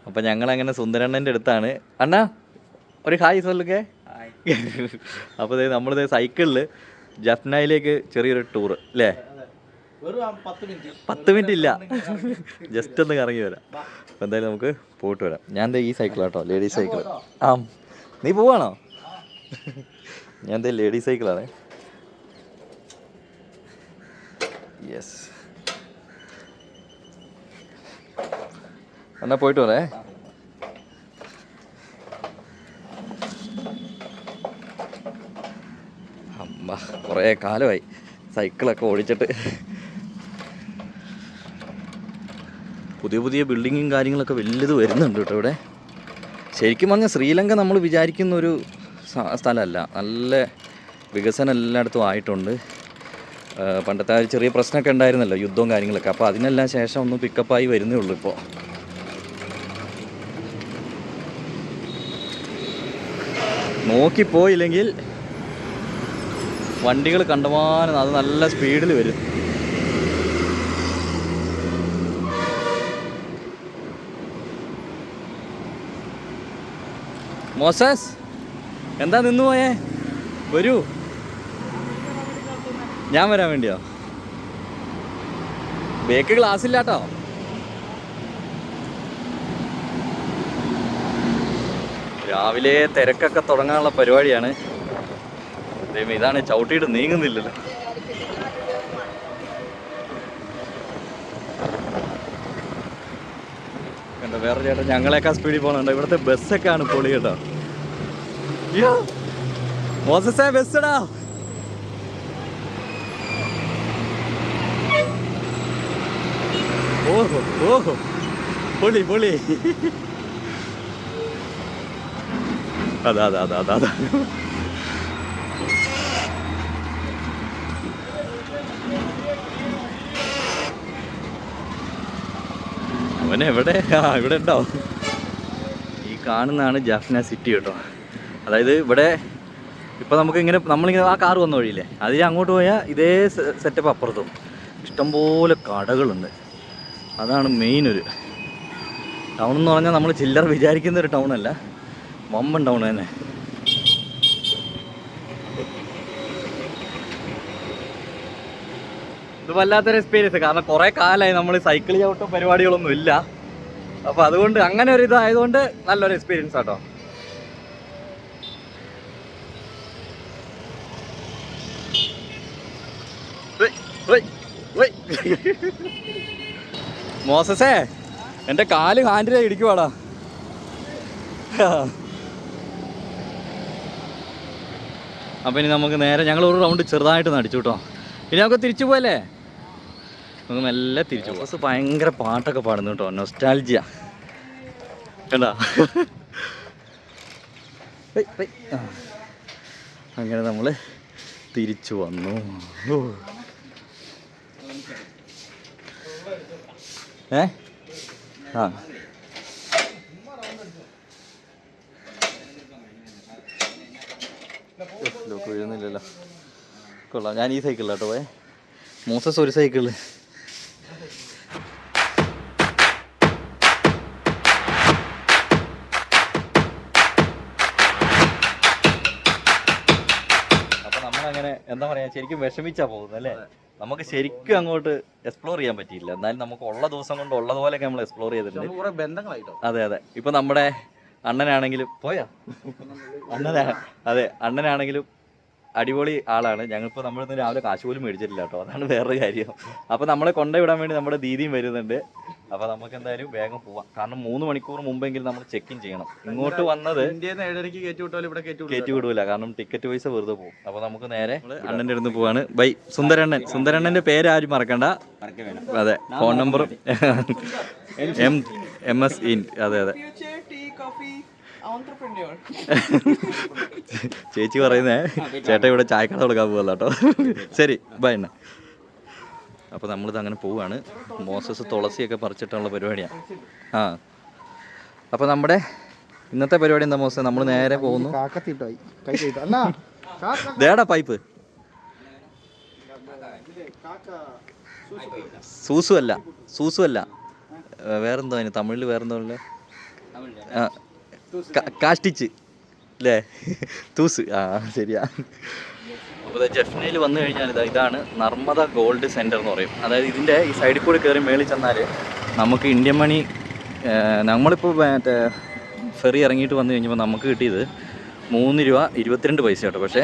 അപ്പം ഞങ്ങളങ്ങനെ സുന്ദരണ്ണൻ്റെ അടുത്താണ്. അണ്ണാ ഒരു ഹായ് സൊല്ലുകെ. അപ്പോൾ നമ്മളിത് സൈക്കിളിൽ ജഫ്നയിലേക്ക് ചെറിയൊരു ടൂറ് അല്ലേ? 10 മിനിറ്റ് ഇല്ല, ജസ്റ്റ് ഒന്ന് കറങ്ങി വരാം. അപ്പോൾ എന്തായാലും നമുക്ക് പോയിട്ട് വരാം. ഞാൻ ഈ സൈക്കിളാട്ടോ, ലേഡീസ് സൈക്കിൾ. ആ നീ പോവാണോ? ഞാൻ ലേഡീസ് സൈക്കിളാണ്. യെസ്, എന്നാ പോയിട്ട് വരേ. അമ്മ കുറേ കാലമായി സൈക്കിളൊക്കെ ഓടിച്ചിട്ട്. പുതിയ പുതിയ ബിൽഡിങ്ങും കാര്യങ്ങളൊക്കെ വലുത് വരുന്നുണ്ട് കേട്ടോ ഇവിടെ. ശരിക്കും പറഞ്ഞാൽ ശ്രീലങ്ക നമ്മൾ വിചാരിക്കുന്നൊരു സ്ഥലമല്ല. നല്ല വികസനം എല്ലായിടത്തും ആയിട്ടുണ്ട്. പണ്ടത്തെ ആ ചെറിയ പ്രശ്നമൊക്കെ ഉണ്ടായിരുന്നല്ലോ, യുദ്ധവും കാര്യങ്ങളൊക്കെ. അപ്പോൾ അതിനെല്ലാം ശേഷം ഒന്ന് പിക്കപ്പായി വരുന്നേ ഉള്ളൂ ഇപ്പോൾ. നോക്കിപ്പോയില്ലെങ്കിൽ വണ്ടികൾ കണ്ടമാനം, അത് നല്ല സ്പീഡിൽ വരും. മോസസ് എന്താ നിന്ന് പോയേ? വരൂ. ഞാൻ വരാൻ വേണ്ടിയോ? ബേക്ക് ഗ്ലാസ് ഇല്ലാട്ടോ. രാവിലെ തിരക്കൊക്കെ തുടങ്ങാനുള്ള പരിപാടിയാണ്. ഇതാണ് ചവിട്ടിയിട്ട് നീങ്ങുന്നില്ലല്ലോ. കണ്ടോ വേറെ ചേട്ടാ ഞങ്ങളെയൊക്കെ സ്പീഡിൽ പോകണുണ്ടോ. ഇവിടുത്തെ ബസ്സൊക്കെയാണ് പൊളി കേട്ടോ. മോസസേ ബസ്സടാ. ഓഹോ ഓഹോ, പൊളി പൊളി. അതാ അതാ അതാ അതാ അതാ. അവനെവിടെ? ഇവിടെ ഉണ്ടോ? ഈ കാണുന്നതാണ് ജാഫ്ന സിറ്റി കേട്ടോ. അതായത് ഇവിടെ ഇപ്പോൾ നമുക്കിങ്ങനെ നമ്മളിങ്ങനെ ആ കാറ് വന്ന വഴിയില്ലേ, അതിൽ അങ്ങോട്ട് പോയാൽ ഇതേ സെറ്റപ്പ് അപ്പുറത്തും ഇഷ്ടംപോലെ കടകളുണ്ട്. അതാണ് മെയിൻ ഒരു ടൗൺ എന്ന് പറഞ്ഞാൽ. നമ്മൾ ചില്ലറ വിചാരിക്കുന്ന ഒരു ടൗണല്ല, വമ്പൻ ടൗൺ തന്നെ. ഇത് വല്ലാത്തൊരു എക്സ്പീരിയൻസ്. കാരണം കുറേ കാലമായി നമ്മൾ സൈക്കിൾ ചവിട്ടും പരിപാടികളൊന്നും ഇല്ല. അപ്പോൾ അതുകൊണ്ട് അങ്ങനെ ഒരു ഇതായതുകൊണ്ട് നല്ലൊരു എക്സ്പീരിയൻസ് ആട്ടോ. മോസസേ എൻ്റെ കാല് ഹാൻഡിലേ ഇടിക്കുവാടാ. അപ്പം ഇനി നമുക്ക് നേരെ ഞങ്ങളൊരു റൗണ്ട് ചെറുതായിട്ട് നടിച്ചു കേട്ടോ. ഇനി നമുക്ക് തിരിച്ചു പോയല്ലേ, നമുക്ക് മെല്ലെ തിരിച്ചു പോകാം. ബസ് ഭയങ്കര പാട്ടൊക്കെ പാടുന്നു കേട്ടോ, നൊസ്റ്റാൾജിയ കണ്ടാ. അങ്ങനെ നമ്മൾ തിരിച്ചു വന്നു. ആ ലോക്ക് വീഴുന്നില്ലല്ലോ. കൊള്ളാം. ഞാൻ ഈ സൈക്കിളിലാട്ടോ പോയെ. മോസസ് ഒരു സൈക്കിള്. അപ്പം നമ്മളങ്ങനെ എന്താ പറയുക, ശരിക്കും വിഷമിച്ചാ പോകുന്നത് അല്ലേ. നമുക്ക് ശരിക്കും അങ്ങോട്ട് എക്സ്പ്ലോർ ചെയ്യാൻ പറ്റിയില്ല. എന്നാലും നമുക്ക് ഉള്ള ദിവസം കൊണ്ട് ഉള്ളതുപോലെയൊക്കെ നമ്മൾ എക്സ്പ്ലോർ ചെയ്തിട്ടുണ്ട്. അതെ അതെ. ഇപ്പം നമ്മുടെ അണ്ണനാണെങ്കിലും പോയാ അണ്ണനാണെങ്കിലും അടിപൊളി ആളാണ്. ഞങ്ങളിപ്പോൾ നമ്മളിന്ന് രാവിലെ കാശ് പോലും മേടിച്ചിട്ടില്ല കേട്ടോ, അതാണ് വേറൊരു കാര്യം. അപ്പോൾ നമ്മളെ കൊണ്ടുവിടാൻ വേണ്ടി നമ്മുടെ ദീദിയും വരുന്നുണ്ട്. അപ്പോൾ നമുക്ക് എന്തായാലും വേഗം പോവാം. കാരണം 3 മണിക്കൂർ മുമ്പെങ്കിലും നമ്മൾ ചെക്ക് ഇൻ ചെയ്യണം. ഇങ്ങോട്ട് വന്നത് കയറ്റി വിടൂല, കാരണം ടിക്കറ്റ് പൈസ വെറുതെ പോകും. അപ്പോൾ നമുക്ക് നേരെ അണ്ണൻ്റെ അടുത്ത് പോവാണ്. ബൈ സുന്ദരണ്ണൻ. സുന്ദരണ്ണൻ്റെ പേര് ആരും മറക്കണ്ട. അതെ, ഫോൺ നമ്പറും MS ഇൻ. അതെ അതെ. ചേച്ചി പറയുന്നേ ചേട്ടാ ഇവിടെ ചായക്കട കൊടുക്കാൻ പോകല്ല കേട്ടോ. ശരി ബൈ എണ്ണ. അപ്പോൾ നമ്മളിത് അങ്ങനെ പോവുകയാണ്. മോസസ് തുളസിയൊക്കെ പറിച്ചിട്ടുള്ള പരിപാടിയാണ്. ആ അപ്പോൾ നമ്മുടെ ഇന്നത്തെ പരിപാടി എന്താ മോസസ്? നമ്മൾ നേരെ പോകുന്നു. ദേടാ പൈപ്പ്. സൂസു അല്ല വേറെന്തോ അതിന് തമിഴിൽ വേറെന്തോ ഉള്ളത്. കാഷ്ടിച്ച് അല്ലേ, തൂസ്. ശരിയാ. അപ്പോൾ ജഫ്നയിൽ വന്നു കഴിഞ്ഞാൽ ഇതാണ് നർമ്മദ ഗോൾഡ് സെൻറ്റർ എന്ന് പറയും. അതായത് ഇതിൻ്റെ ഈ സൈഡിൽ കൂടി കയറി മേളിൽ ചെന്നാൽ നമുക്ക് ഇന്ത്യൻ മണി, നമ്മളിപ്പോൾ മറ്റേ ഫെറി ഇറങ്ങിയിട്ട് വന്നു കഴിഞ്ഞപ്പോൾ നമുക്ക് കിട്ടിയത് 3 രൂപ 22 പൈസ കേട്ടോ. പക്ഷേ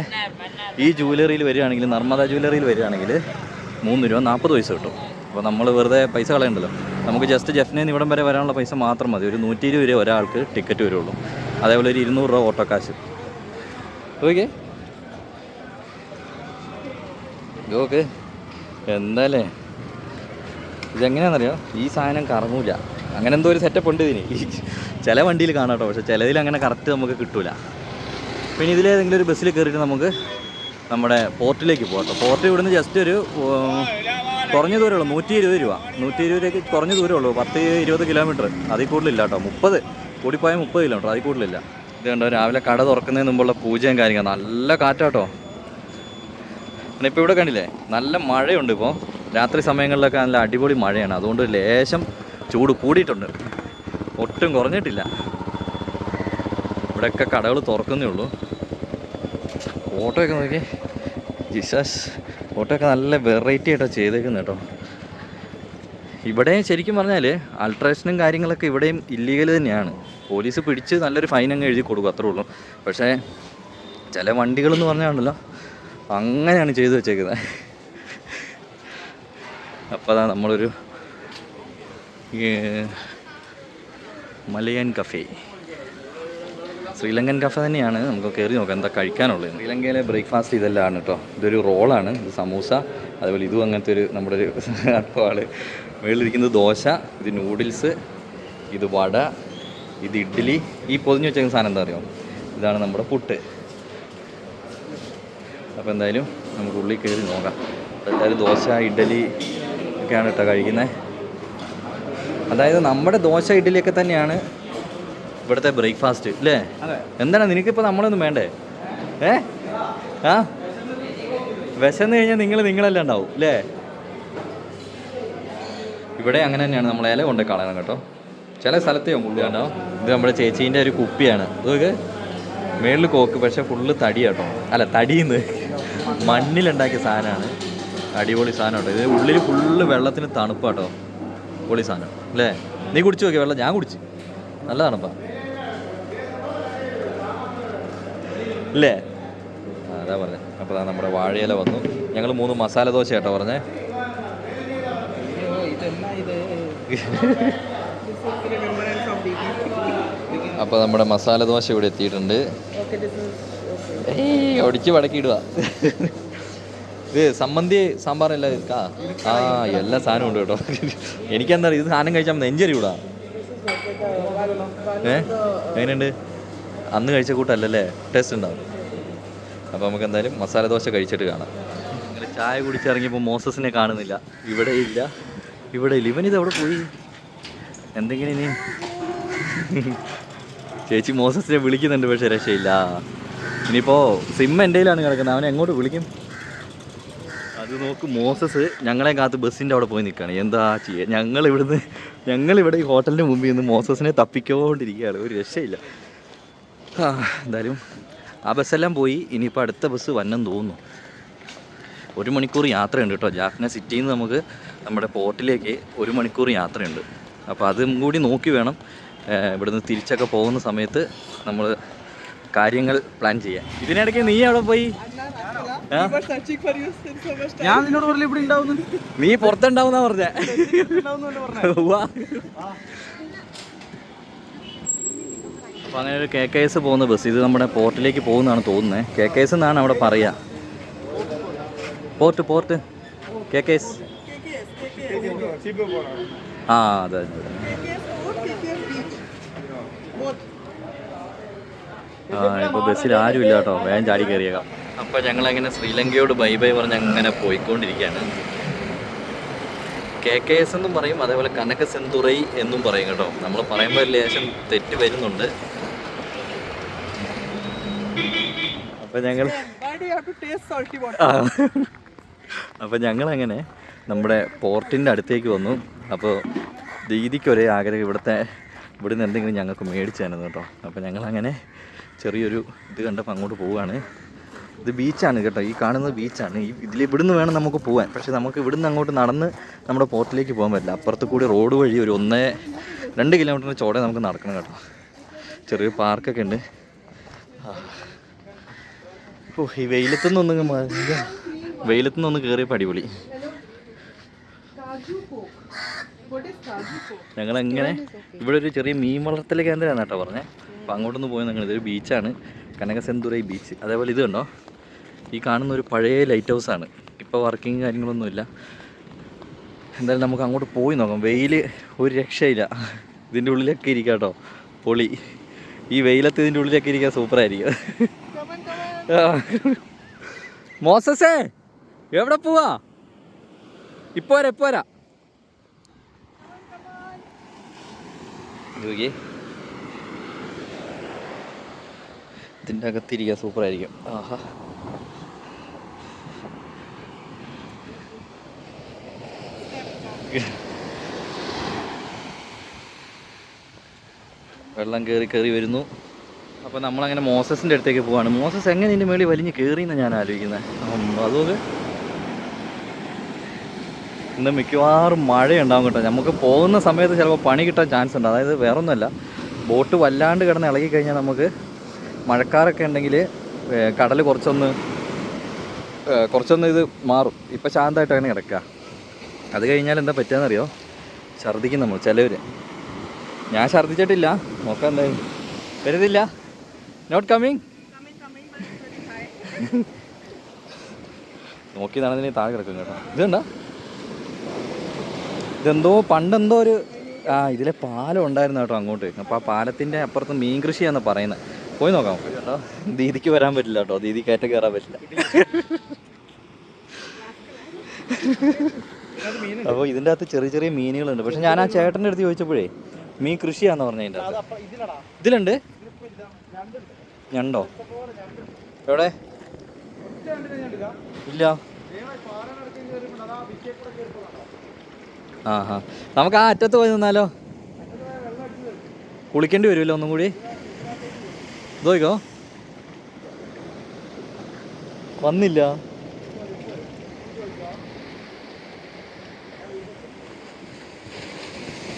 ഈ ജുവലറിയിൽ വരികയാണെങ്കിൽ, നർമ്മദ ജുവലറിയിൽ വരികയാണെങ്കിൽ 3 രൂപ 40 പൈസ കിട്ടും. അപ്പോൾ നമ്മൾ വെറുതെ പൈസ കളയണ്ടല്ലോ. നമുക്ക് ജസ്റ്റ് ജഫ്നയിൽ നിന്ന് ഇവിടം വരെ വരാനുള്ള പൈസ മാത്രം മതി. ഒരു 120 രൂപ ഒരാൾക്ക് ടിക്കറ്റ് വരുള്ളൂ. അതേപോലെ ഒരു 200 രൂപ ഓട്ടോ കാശ്. Okay okay. എന്താല്ലേ ഇതെങ്ങനെയാണെന്നറിയോ, ഈ സാധനം കറങ്ങൂല. അങ്ങനെ എന്തോ ഒരു സെറ്റപ്പ് ഉണ്ട് ഇതിന്. ചില വണ്ടിയിൽ കാണാം കേട്ടോ, പക്ഷേ ചിലതിൽ അങ്ങനെ കറക്റ്റ് നമുക്ക് കിട്ടൂല. പിന്നെ ഇതിലേതെങ്കിലും ഒരു ബസ്സിൽ കയറിയിട്ട് നമുക്ക് നമ്മുടെ പോർട്ടിലേക്ക് പോകാം കേട്ടോ. പോർട്ട് ഇവിടുന്ന് ജസ്റ്റ് ഒരു കുറഞ്ഞ ദൂരമുള്ളൂ, 120 രൂപ. 120 രൂപയ്ക്ക് കുറഞ്ഞ ദൂരമുള്ളൂ, 10-20 കിലോമീറ്റർ. അതിൽ കൂടുതലില്ല കേട്ടോ. 30 കൂടിപ്പോയാൽ 30 കിലോമീറ്റർ, അതിൽ കൂടുതലില്ല. ഇത് കണ്ടോ, രാവിലെ കട തുറക്കുന്നതിന് മുമ്പുള്ള പൂജയും കാര്യങ്ങൾ. നല്ല കാറ്റാട്ടോ. പിന്നെ ഇപ്പോൾ ഇവിടെ കണ്ടില്ലേ, നല്ല മഴയുണ്ട്. ഇപ്പോൾ രാത്രി സമയങ്ങളിലൊക്കെ നല്ല അടിപൊളി മഴയാണ്. അതുകൊണ്ട് ലേശം ചൂട് കൂടിയിട്ടുണ്ട്, ഒട്ടും കുറഞ്ഞിട്ടില്ല. ഇവിടെയൊക്കെ കടകൾ തുറക്കുന്നേ ഉള്ളൂ. ഫോട്ടോയൊക്കെ നോക്കി, ജിസാസ് ഫോട്ടോയൊക്കെ നല്ല വെറൈറ്റി ആയിട്ടാണ് ചെയ്തേക്കുന്നത് കേട്ടോ. ഇവിടെ ശരിക്കും പറഞ്ഞാൽ അൾട്രേഷനും കാര്യങ്ങളൊക്കെ ഇവിടെയും ഇല്ലീഗൽ തന്നെയാണ്. പോലീസ് പിടിച്ച് നല്ലൊരു ഫൈൻ അങ്ങ് എഴുതി കൊടുക്കും, അത്രേ ഉള്ളൂ. പക്ഷേ ചില വണ്ടികളെന്ന് പറഞ്ഞാണല്ലോ അങ്ങനെയാണ് ചെയ്തു വെച്ചേക്കുന്നത്. അപ്പോൾ അതാ നമ്മളൊരു മലയൻ കഫേ, ശ്രീലങ്കൻ കഫേ തന്നെയാണ്. നമുക്ക് കയറി നോക്കാം എന്താ കഴിക്കാനുള്ളത്. ശ്രീലങ്കയിലെ ബ്രേക്ക്ഫാസ്റ്റ് ഇതെല്ലാം ആണ് കേട്ടോ. ഇതൊരു റോളാണ്, ഇത് സമൂസ, അതുപോലെ ഇതും അങ്ങനത്തെ ഒരു നമ്മുടെ ഒരു അപ്പമാണ്. മുകളിലിരിക്കുന്നത് ദോശ, ഇത് നൂഡിൽസ്, ഇത് വട, ഇത് ഇഡ്ഡലി. ഈ പൊതിഞ്ഞ് വെച്ചേക്കുന്ന സാധനം എന്താ അറിയോ, ഇതാണ് നമ്മുടെ പുട്ട്. അപ്പോൾ എന്തായാലും നമുക്ക് ഉള്ളിൽ കയറി നോക്കാം. എല്ലാവരും ദോശ ഇഡ്ഡലി ഒക്കെയാണ് കേട്ടോ കഴിക്കുന്നത്. അതായത് നമ്മുടെ ദോശ ഇഡ്ഡലിയൊക്കെ തന്നെയാണ് ഇവിടുത്തെ ബ്രേക്ക്ഫാസ്റ്റ് അല്ലേ? എന്താണ് നിനക്കിപ്പോൾ നമ്മളൊന്നും വേണ്ടേ? വിശന്ന് കഴിഞ്ഞാൽ നിങ്ങളെല്ലാം ഉണ്ടാവും അല്ലേ? ഇവിടെ അങ്ങനെ തന്നെയാണ്. നമ്മൾ ഇല കൊണ്ട് കളയണം കേട്ടോ. ചില സ്ഥലത്തെ ഉണ്ടാവും. ഇത് നമ്മുടെ ചേച്ചീൻ്റെ ഒരു കുപ്പിയാണ്. ഇതൊക്കെ മേളിൽ കോക്ക്, പക്ഷേ ഫുള്ള് തടി കേട്ടോ. അല്ല, തടിയെന്ന് മണ്ണിലുണ്ടാക്കിയ സാധനമാണ്. അടിപൊളി സാധനം കേട്ടോ. ഇത് ഉള്ളിൽ ഫുള്ള് വെള്ളത്തിന് തണുപ്പാട്ടോ. പൊളി സാധനം അല്ലേ? നീ കുടിച്ചു നോക്കിയ വെള്ളം? ഞാൻ കുടിച്ചു, നല്ല തണുപ്പാണ് ഇല്ലേ? അതാ പറഞ്ഞത്. അപ്പോൾ നമ്മുടെ വാഴയില വന്നു. ഞങ്ങൾ 3 മസാല ദോശ കേട്ടോ പറഞ്ഞേ. അപ്പോൾ നമ്മുടെ മസാല ദോശ ഇവിടെ എത്തിയിട്ടുണ്ട്. ഒടിച്ച് വടക്കിയിടുക. ഇത് സമ്മന്തി സാമ്പാറല്ല എല്ലാ സാധനവും ഉണ്ട് കേട്ടോ. എനിക്കെന്താ ഇത് സാധനം കഴിച്ചാൽ നെഞ്ചരി വിടാ. എങ്ങനെയുണ്ട്? അന്ന് കഴിച്ച കൂട്ടല്ലേ, ടേസ്റ്റ് ഉണ്ടാവും. അപ്പോൾ നമുക്ക് എന്തായാലും മസാല ദോശ കഴിച്ചിട്ട് കാണാം. നിങ്ങൾ ചായ കുടിച്ചിറങ്ങിയപ്പോൾ മോസസിനെ കാണുന്നില്ല. ഇവിടെ ഇല്ല. ഇവനിത് അവിടെ പോയി. എന്തെങ്കിലും ഇനി ചേച്ചി മോസസിനെ വിളിക്കുന്നുണ്ട്, പക്ഷേ രക്ഷയില്ല. ഇനിയിപ്പോൾ സിം എൻ്റെ കയ്യിലാണ് കിടക്കുന്നത്, അവനെ എങ്ങോട്ട് വിളിക്കും? അത് നോക്ക്, മോസസ് ഞങ്ങളെ കാത്ത് ബസ്സിൻ്റെ അവിടെ പോയി നിൽക്കുകയാണ്. എന്താ ചെയ്യുക? ഞങ്ങളിവിടെ ഈ ഹോട്ടലിൻ്റെ മുമ്പിൽ നിന്ന് മോസസിനെ തപ്പിക്കൊണ്ടിരിക്കുകയാണ്. ഒരു രക്ഷയില്ല. എന്തായാലും ആ ബസ്സെല്ലാം പോയി. ഇനിയിപ്പോൾ അടുത്ത ബസ് വന്നെന്ന് തോന്നുന്നു. 1 മണിക്കൂർ യാത്രയുണ്ട് കേട്ടോ. ജാഫ്ന സിറ്റിയിൽ നിന്ന് നമുക്ക് നമ്മുടെ പോർട്ടിലേക്ക് 1 മണിക്കൂർ യാത്രയുണ്ട്. അപ്പോൾ അതും കൂടി നോക്കി വേണം ഇവിടുന്ന് തിരിച്ചൊക്കെ പോകുന്ന സമയത്ത് നമ്മൾ കാര്യങ്ങൾ പ്ലാൻ ചെയ്യാൻ. ഇതിനിടയ്ക്ക് നീ അവിടെ പോയി? ഞാൻ നിന്നോട് പറഞ്ഞില്ല ഇവിടെ ഉണ്ടാവുന്നു. നീ പുറത്തുണ്ടാവുന്ന പറഞ്ഞ. അപ്പോൾ അങ്ങനെ ഒരു KKS പോകുന്ന ബസ്, ഇത് നമ്മുടെ പോർട്ടിലേക്ക് പോകുന്നതാണ് തോന്നുന്നത്. KKS എന്നാണ് അവിടെ പറയുക. Port KKS. അതെ. ഇപ്പോൾ ബസ്സിൽ ആരുമില്ല കേട്ടോ, വേഗം ചാടി കയറിയേക്കാം. അപ്പോൾ ഞങ്ങളങ്ങനെ ശ്രീലങ്കയോട് ബൈ പറഞ്ഞ് അങ്ങനെ പോയിക്കൊണ്ടിരിക്കുകയാണ്. KKS എന്നും പറയും, അതേപോലെ കനകസെന്തുറൈ എന്നും പറയും കേട്ടോ. നമ്മൾ പറയുമ്പോൾ ലേശം തെറ്റ് വരുന്നുണ്ട്. അപ്പോൾ ഞങ്ങളങ്ങനെ നമ്മുടെ പോർട്ടിൻ്റെ അടുത്തേക്ക് വന്നു. അപ്പോൾ ദീദിക്ക് ഒരേ ആഗ്രഹം ഇവിടുത്തെ ഇവിടുന്ന് എന്തെങ്കിലും ഞങ്ങൾക്ക് മേടിച്ചു തരുന്നത് കേട്ടോ. അപ്പോൾ ഞങ്ങളങ്ങനെ ചെറിയൊരു ഇത് കണ്ടപ്പോൾ അങ്ങോട്ട് പോവുകയാണ്. ഇത് ബീച്ചാണ് കേട്ടോ, ഈ കാണുന്നത് ബീച്ചാണ്. ഇവിടുന്ന് വേണം നമുക്ക് പോകാൻ. പക്ഷേ നമുക്ക് ഇവിടുന്ന് അങ്ങോട്ട് നടന്ന് നമ്മുടെ പോർട്ടിലേക്ക് പോകാൻ പറ്റില്ല. അപ്പുറത്ത് കൂടി റോഡ് വഴി ഒരു 1-2 കിലോമീറ്ററിന് ചോടെ നമുക്ക് നടക്കണം കേട്ടോ. ചെറിയൊരു പാർക്കൊക്കെ ഉണ്ട്. ഓ, ഈ വെയിലത്തുനിന്നൊന്ന് കയറിയപ്പോൾ അടിപൊളി. ഞങ്ങളെങ്ങനെ ഇവിടെ ഒരു ചെറിയ മീൻ വളർത്തൽ കേന്ദ്രമാണ് കേട്ടോ പറഞ്ഞത്. അപ്പോൾ അങ്ങോട്ടൊന്ന് പോയി നിങ്ങൾ. ഇതൊരു ബീച്ചാണ്, കനകസെന്തുറൈ ബീച്ച്. അതേപോലെ ഇത് കണ്ടോ, ഈ കാണുന്ന ഒരു പഴയ ലൈറ്റ് ഹൗസാണ്. ഇപ്പോൾ വർക്കിങ് കാര്യങ്ങളൊന്നുമില്ല. എന്തായാലും നമുക്ക് അങ്ങോട്ട് പോയി നോക്കാം. വെയിൽ ഒരു രക്ഷയില്ല. ഇതിൻ്റെ ഉള്ളിലൊക്കെ ഇരിക്കാം കേട്ടോ, പൊളി. ഈ വെയിലത്ത് ഇതിൻ്റെ ഉള്ളിലൊക്കെ ഇരിക്കാൻ സൂപ്പറായിരിക്കും. മോസസേ എവിടെ പോവാ? ഇപ്പോരാ ഇതിൻ്റെ അകത്തിരിക്കുക, സൂപ്പറായിരിക്കും. ആഹാ, വെള്ളം കയറി വരുന്നു. അപ്പോൾ നമ്മളങ്ങനെ മോസസിൻ്റെ അടുത്തേക്ക് പോവാണ്. മോസസ് എങ്ങനെ ഇതിൻ്റെ മേളിൽ വലിഞ്ഞ് കയറിയെന്ന് ഞാൻ ആലോചിക്കുന്നത്. അതുപോലെ ഇന്ന് മിക്കവാറും മഴയുണ്ടാവും കേട്ടോ. നമുക്ക് പോകുന്ന സമയത്ത് ചിലപ്പോൾ പണി കിട്ടാൻ ചാൻസ് ഉണ്ട്. അതായത് വേറൊന്നുമല്ല, ബോട്ട് വല്ലാണ്ട് കിടന്ന് ഇളകി കഴിഞ്ഞാൽ നമുക്ക് മഴക്കാരൊക്കെ ഉണ്ടെങ്കിൽ കടൽ കുറച്ചൊന്ന് ഇത് മാറും. ഇപ്പം ശാന്തമായിട്ട് അങ്ങനെ കിടക്കുക. അത് കഴിഞ്ഞാൽ എന്താ പറ്റുകയെന്നറിയോ? ഛർദ്ദിക്കും നമ്മൾ ചിലവർ. ഞാൻ ഛർദ്ദിച്ചിട്ടില്ല, നോക്കാം എന്തായാലും. വരുന്നില്ല, നോട്ട് കമ്മിങ്. നോക്കി നടന്നതിന് താഴെ കിടക്കും കേട്ടോ. ഇതുണ്ടോ, ഇതെന്തോ പണ്ടെന്തോ ഒരു ഇതിലെ പാലം ഉണ്ടായിരുന്നു കേട്ടോ അങ്ങോട്ട്. അപ്പോൾ ആ പാലത്തിൻ്റെ അപ്പുറത്ത് മീൻ കൃഷിയാണെന്ന് പറയുന്നത്. പോയി നോക്കാം കേട്ടോ. ദീദിക്ക് വരാൻ പറ്റില്ല കേട്ടോ, ദീദി കയറ്റം കയറാൻ പറ്റില്ല. അപ്പോൾ ഇതിൻ്റെ അകത്ത് ചെറിയ ചെറിയ മീനുകളുണ്ട്. പക്ഷെ ഞാൻ ആ ചേട്ടൻ്റെ അടുത്ത് ചോദിച്ചപ്പോഴേ മീൻ കൃഷിയാണെന്ന് പറഞ്ഞ. അതിൻ്റെ അകത്ത് ഇതിലുണ്ട് ഞണ്ടോ? എവിടെ? ഇല്ല. നമുക്ക് ആ അറ്റത്ത് പോയി നിന്നാലോ? കുളിക്കേണ്ടി വരുമല്ലോ ഒന്നും കൂടി. ഇതോക്കോ വന്നില്ല.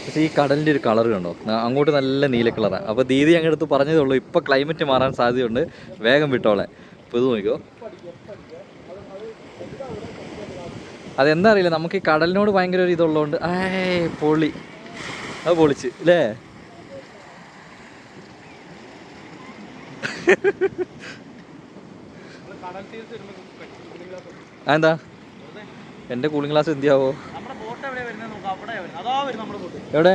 പക്ഷേ ഈ കടലിൻ്റെ ഒരു കളർ കണ്ടോ, അങ്ങോട്ട് നല്ല നീല കളറാണ്. അപ്പോൾ ദീദി അങ്ങ് അടുത്ത് പറഞ്ഞതേ ഉള്ളൂ ഇപ്പോൾ ക്ലൈമറ്റ് മാറാൻ സാധ്യതയുണ്ട്, വേഗം വിട്ടോളെ. അപ്പോൾ ഇത് നോക്കിക്കോ. അതെന്താ അറിയില്ല, നമുക്ക് ഈ കടലിനോട് ഭയങ്കര ഒരു ഇതുള്ളതുകൊണ്ട് പൊളി. അത് പൊളിച്ച് അല്ലേ? എന്താ എൻ്റെ കൂളിംഗ് ഗ്ലാസ് എന്തിയാവോ? എവിടെ?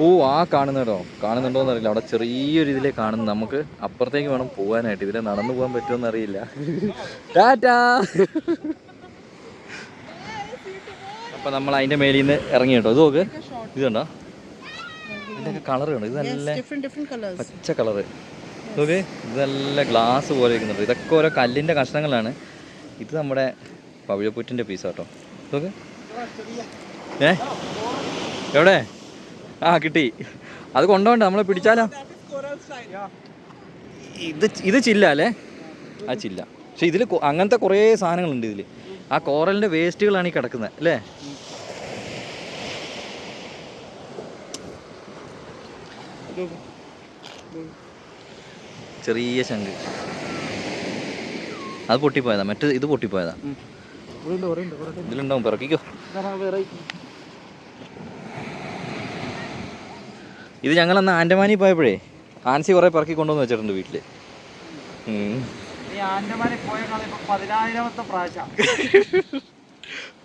ഓ, ആ കാണുന്നുണ്ടോ? കാണുന്നുണ്ടോയെന്ന് അറിയില്ല. അവിടെ ചെറിയൊരു ഇതിലേ കാണുന്നു. നമുക്ക് അപ്പുറത്തേക്ക് വേണം പോകാനായിട്ട്. ഇതിലെ നടന്നു പോകാൻ പറ്റുമോയെന്ന് അറിയില്ല. ടാറ്റാ. അപ്പം നമ്മൾ അതിൻ്റെ മേലിൽ നിന്ന് ഇറങ്ങി കേട്ടോ. ഇത് നോക്ക്, ഇത് കണ്ടോ, ഇതിൻ്റെയൊക്കെ കളർ കണ്ടോ? ഇത് നല്ല പച്ച കളറ് നോക്ക്. ഇത് നല്ല ഗ്ലാസ് പോലെ ഇരിക്കുന്നുണ്ട്. ഇതൊക്കെ ഓരോ കല്ലിൻ്റെ കഷ്ണങ്ങളാണ്. ഇത് നമ്മുടെ പവിഴപ്പുറ്റിൻ്റെ പീസ് കേട്ടോ. നോക്ക്. എവിടെ? കിട്ടി. അത് കൊണ്ടുപോണ്ട, നമ്മളെ പിടിച്ചാലോ? ഇത് ചില്ല അല്ലേ? ആ ചില്ല. പക്ഷെ ഇതിൽ അങ്ങനത്തെ കുറേ സാധനങ്ങളുണ്ട് ഇതിൽ. ആ കോറലിൻ്റെ വേസ്റ്റുകളാണ് ഈ കിടക്കുന്നത് അല്ലേ? ചെറിയ ശംഖ്. അത് പൊട്ടിപ്പോയതാ, ഇത് പൊട്ടിപ്പോയതാ. ഇതിലുണ്ടാവും, പിറക്കിക്കോ. ഇത് ഞങ്ങളന്ന് ആൻഡമാനിൽ പോയപ്പോഴേ ആൻസി കുറേ പിറക്കി കൊണ്ടുവന്ന് വെച്ചിട്ടുണ്ട് വീട്ടിൽ.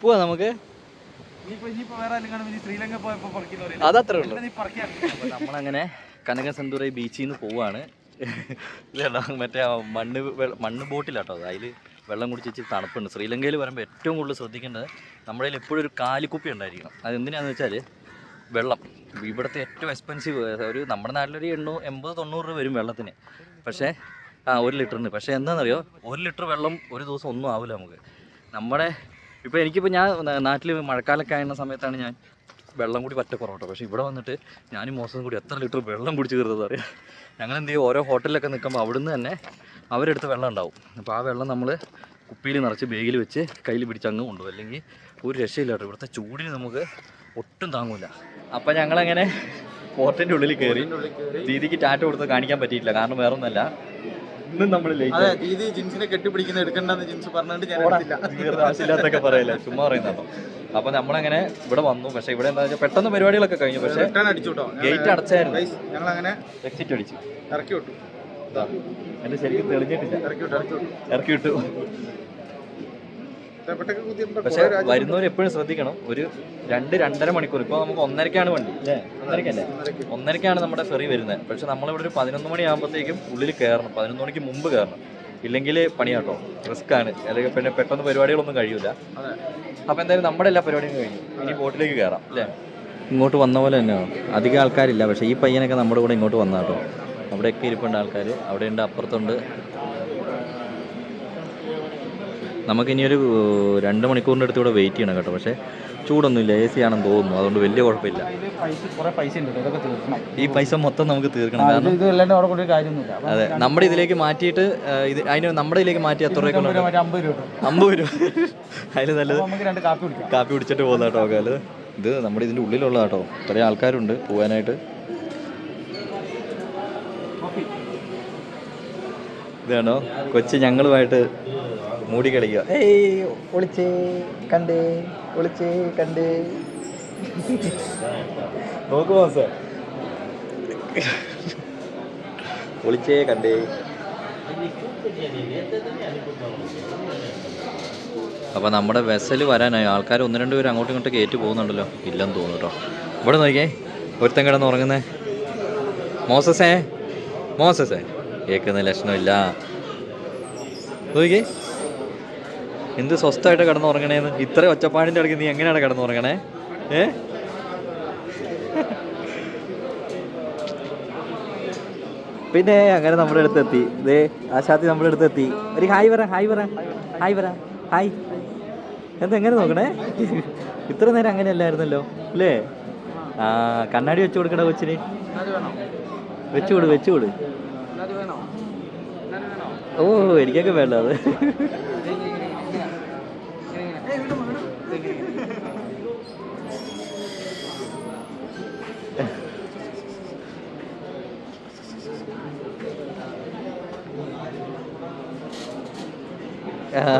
പോവാ നമുക്ക്. അതത്രേ ഉള്ളൂ. നമ്മളങ്ങനെ കനകസെന്തുറൈ ബീച്ചിൽ നിന്ന് പോവാണ്. ഇതല്ല മറ്റേ മണ്ണ് ബോട്ടിലാട്ടോ. അതിൽ വെള്ളം കുടിച്ച് തണുപ്പുണ്ട്. ശ്രീലങ്കയിൽ വരുമ്പോൾ ഏറ്റവും കൂടുതൽ ശ്രദ്ധിക്കേണ്ടത് നമ്മുടെ കയ്യിൽ എപ്പോഴും ഒരു കാലിക്കുപ്പി ഉണ്ടായിരിക്കണം. അതെന്തിനാണെന്ന് വെച്ചാൽ വെള്ളം ഇവിടുത്തെ ഏറ്റവും എക്സ്പെൻസീവ്. ഒരു നമ്മുടെ നാട്ടിലൊരു 80-90 രൂപ വരും വെള്ളത്തിന്. പക്ഷേ 1 ലിറ്ററിന്. പക്ഷേ എന്താണെന്നറിയോ, 1 ലിറ്റർ വെള്ളം ഒരു ദിവസം ഒന്നും ആവില്ല നമുക്ക്. നമ്മുടെ ഇപ്പോൾ എനിക്കിപ്പോൾ ഞാൻ നാട്ടിൽ മഴക്കാലമൊക്കെ ആയിരുന്ന സമയത്താണ് ഞാൻ വെള്ളം കൂടി പറ്റ കുറവട്ടോ. പക്ഷേ ഇവിടെ വന്നിട്ട് ഞാനും മോശം കൂടി എത്ര ലിറ്റർ വെള്ളം കുടിച്ച് കയറുന്നത് അറിയാം. ഞങ്ങൾ എന്ത് ചെയ്യും, ഓരോ ഹോട്ടലിലൊക്കെ നിൽക്കുമ്പോൾ അവിടുന്ന് തന്നെ അവരെടുത്ത് വെള്ളം ഉണ്ടാവും. അപ്പോൾ ആ വെള്ളം നമ്മൾ കുപ്പിയിൽ നിറച്ച് ബാഗിൽ വെച്ച് കയ്യിൽ പിടിച്ച് അങ്ങ് കൊണ്ടുപോകും. അല്ലെങ്കിൽ ഒരു രക്ഷയില്ല കേട്ടോ, ഇവിടുത്തെ ചൂടിന് നമുക്ക് ഒട്ടും താങ്ങൂല. അപ്പം ഞങ്ങളങ്ങനെ പോർട്ടിൻ്റെ ഉള്ളിൽ കയറി. ദീദിക്ക് ടാറ്റ കൊടുത്ത് കാണിക്കാൻ പറ്റിയിട്ടില്ല, കാരണം വേറെ ഒന്നല്ല, ഇന്നും നമ്മൾ ദീദി ജിൻസിനെ കെട്ടിപ്പിടിക്കുന്ന എടുക്കണ്ടെന്ന് ജിൻസ് പറഞ്ഞിട്ട് ഞാൻ ആവശ്യമില്ലാത്തൊക്കെ പറയില്ല, ചുമ്മാ പറയുന്നതാണോ. അപ്പോൾ നമ്മളങ്ങനെ ഇവിടെ വന്നു. പക്ഷേ ഇവിടെ എന്താ വെച്ചാൽ പെട്ടെന്ന് പരിപാടികളൊക്കെ കഴിഞ്ഞു. പക്ഷേ ഗേറ്റ് അടച്ചായിരുന്നു. ഞങ്ങളങ്ങനെ എക്സിറ്റ് അടിച്ചു, ഇറക്കി വിട്ടു. എൻ്റെ ശരിക്കും തെളിഞ്ഞിട്ടില്ല, ഇറക്കി വിട്ടു. പക്ഷെ വരുന്നവർ എപ്പോഴും ശ്രദ്ധിക്കണം, ഒരു 2-2.5 മണിക്കൂർ. ഇപ്പോൾ നമുക്ക് 1:30-ക്കാണ് വണ്ടി അല്ലേ, 1:30-ക്കാണ് നമ്മുടെ ഫെറി വരുന്നത്. പക്ഷെ നമ്മളിവിടെ ഒരു 11 മണിയാകുമ്പോഴത്തേക്കും ഉള്ളിൽ കയറണം, 11 മണിക്ക് മുമ്പ് കയറണം. ഇല്ലെങ്കിൽ പണിയാട്ടോ, റിസ്ക് ആണ്. അല്ലെങ്കിൽ പിന്നെ പെട്ടെന്ന് പരിപാടികളൊന്നും കഴിയൂല. അപ്പോൾ എന്തായാലും നമ്മുടെ എല്ലാ പരിപാടിയും കഴിഞ്ഞു. ഇനി ബോട്ടിലേക്ക് കയറാം അല്ലേ. ഇങ്ങോട്ട് വന്ന പോലെ തന്നെയാണ്, അധികം ആൾക്കാരില്ല. പക്ഷേ ഈ പയ്യനൊക്കെ നമ്മുടെ കൂടെ ഇങ്ങോട്ട് വന്നാട്ടോ. അവിടെയൊക്കെ ഇരിപ്പുണ്ട് ആൾക്കാർ, അവിടെയുണ്ട്, അപ്പുറത്തുണ്ട്. നമുക്കിനിയൊരു 2 മണിക്കൂറിൻ്റെ അടുത്ത് ഇവിടെ വെയിറ്റ് ചെയ്യണം കേട്ടോ. പക്ഷേ ചൂടൊന്നുമില്ല, AC ആണെന്ന് തോന്നുന്നു, അതുകൊണ്ട് വലിയ കുഴപ്പമില്ല. ഈ പൈസ മൊത്തം നമുക്ക് തീർക്കണം, കാരണം അതെ നമ്മുടെ ഇതിലേക്ക് മാറ്റിയിട്ട് അതിന് നമ്മുടെ ഇതിലേക്ക് മാറ്റി എത്ര രൂപ? 50 രൂപ. അതിൽ നല്ലത് കാപ്പി കുടിച്ചിട്ട് പോകുന്ന കേട്ടോ. കാല് ഇത് നമ്മുടെ ഇതിൻ്റെ ഉള്ളിലുള്ള കേട്ടോ. ഇത്രയും ആൾക്കാരുണ്ട് പോകാനായിട്ട്. ഇതാണോ കൊച്ചി ഞങ്ങളുമായിട്ട് മൂടി കളിക്കുക. ഒളിച്ചേ കണ്ടേ, ഒളിച്ചേ കണ്ടേ. നോക്കുമോ സാർ, ഒളിച്ചേ കണ്ടേ. അപ്പോൾ നമ്മുടെ വെസൽ വരാനായി. ആൾക്കാർ 1-2 പേര് അങ്ങോട്ടും ഇങ്ങോട്ടും കയറ്റി പോകുന്നുണ്ടല്ലോ. ഇല്ലെന്ന് തോന്നുന്നു കേട്ടോ. ഇവിടെ നോക്കിയേ, ഒരുത്തൻ കിടന്ന് ഉറങ്ങുന്നേ. മോസസേ കേൾക്കുന്ന ലക്ഷണമില്ല. നോക്കിയേ എന്ത് സ്വസ്ഥമായിട്ട് കിടന്നുറങ്ങണേന്ന്. ഇത്ര ഒച്ചപ്പാടിൻ്റെ ഇടയ്ക്ക് നീ എങ്ങനെയാണ് കിടന്നുറങ്ങണേ? പിന്നെ അങ്ങനെ നമ്മുടെ അടുത്തെത്തി. ഇതേ ആശാത്തി നമ്മുടെ അടുത്തെത്തി. ഒരു ഹായ് പറ, ഹായ് പറ, ഹായ് പറ, ഹായ്. എന്തെങ്ങനെ നോക്കണേ? ഇത്ര നേരം അങ്ങനെ അല്ലായിരുന്നല്ലോ അല്ലേ? കണ്ണാടി വെച്ചു കൊടുക്കണ കൊച്ചിന്. വെച്ചുകൊടു. ഓ എനിക്കൊക്കെ വേണ്ട അത്.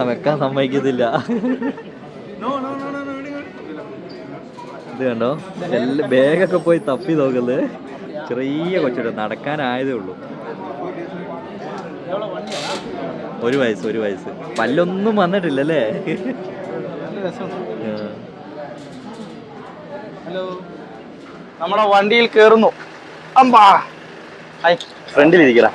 വെക്കാൻ സമ്മതിക്കത്തില്ല. ഇത് കണ്ടോ, എല്ലാം ബാഗൊക്കെ പോയി തപ്പി നോക്കുന്നത്. ചെറിയ കൊച്ചിട്ട് നടക്കാനായതേ ഉള്ളൂ. 1 വയസ്സ്. പല്ലൊന്നും വന്നിട്ടില്ലല്ലേ? നമ്മുടെ വണ്ടിയിൽ കേറുന്നു. അമ്പാ ഫ്രണ്ടിലിരിക്കല.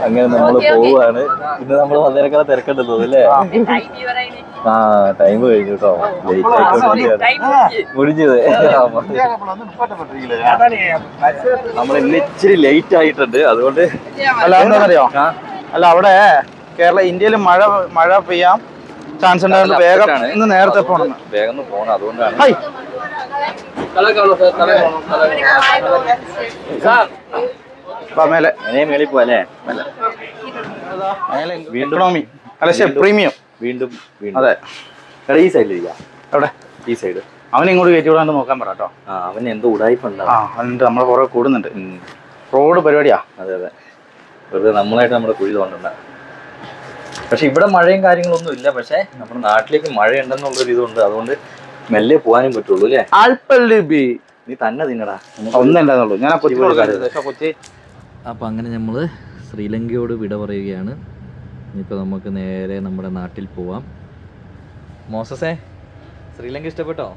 അങ്ങനെ നമ്മൾ പോവാണ്. ഇന്ന് നമ്മൾ 1:30 തിരക്കുണ്ടല്ലോ അല്ലേ? ടൈം കഴിഞ്ഞു കേട്ടോ. ലേറ്റ് ആയിക്കോട്ടെ മുടിഞ്ഞത്. നമ്മൾ ഇന്ന് ഇച്ചിരി ലേറ്റ് ആയിട്ടുണ്ട്, അതുകൊണ്ട്. അല്ല എന്താണെന്നറിയോ, അല്ല അവിടെ ഇന്ത്യയിൽ മഴ പെയ്യാൻ ചാൻസ് ഉണ്ടായിരുന്നു. വേഗം ഇന്ന് നേരത്തെ പോകണം, വേഗം പോകണം. അതുകൊണ്ടാണ്. മേളിൽ പോവല്ലേ? ഇക്കണോമി അല്ല പ്രീമിയം. വീണ്ടും അതെ. ഈ സൈഡിലിരിക്കാം. എവിടെ? ഈ സൈഡ്. അവനെ ഇങ്ങോട്ട് കയറ്റി വിടാണ്ട് നോക്കാൻ പറ കേട്ടോ. അവന് എന്തോ ഉടായ്പുണ്ടാവും. അതുണ്ട്, നമ്മളെ കുറെ കൂടുന്നുണ്ട്. റോഡ് പരിപാടിയാ. അതെ വെറുതെ നമ്മളായിട്ട് നമ്മുടെ കുഴി തോന്നണ്ട. പക്ഷെ ഇവിടെ മഴയും കാര്യങ്ങളൊന്നും ഇല്ല. പക്ഷെ നമ്മുടെ നാട്ടിലേക്ക് മഴയുണ്ടെന്നുള്ളൊരു ഇതുണ്ട്, അതുകൊണ്ട് മെല്ലെ പോകാനും പറ്റുള്ളൂ അല്ലേ? നീ തന്നെ തിന്നടാ, ഒന്നുണ്ടായിരുന്നുള്ളൂ. ഞാൻ കൊച്ചി. അപ്പം അങ്ങനെ നമ്മൾ ശ്രീലങ്കയോട് വിട പറയുകയാണ്. ഇനിയിപ്പോൾ നമുക്ക് നേരെ നമ്മുടെ നാട്ടിൽ പോവാം. മോസസേ, ശ്രീലങ്ക ഇഷ്ടപ്പെട്ടോ?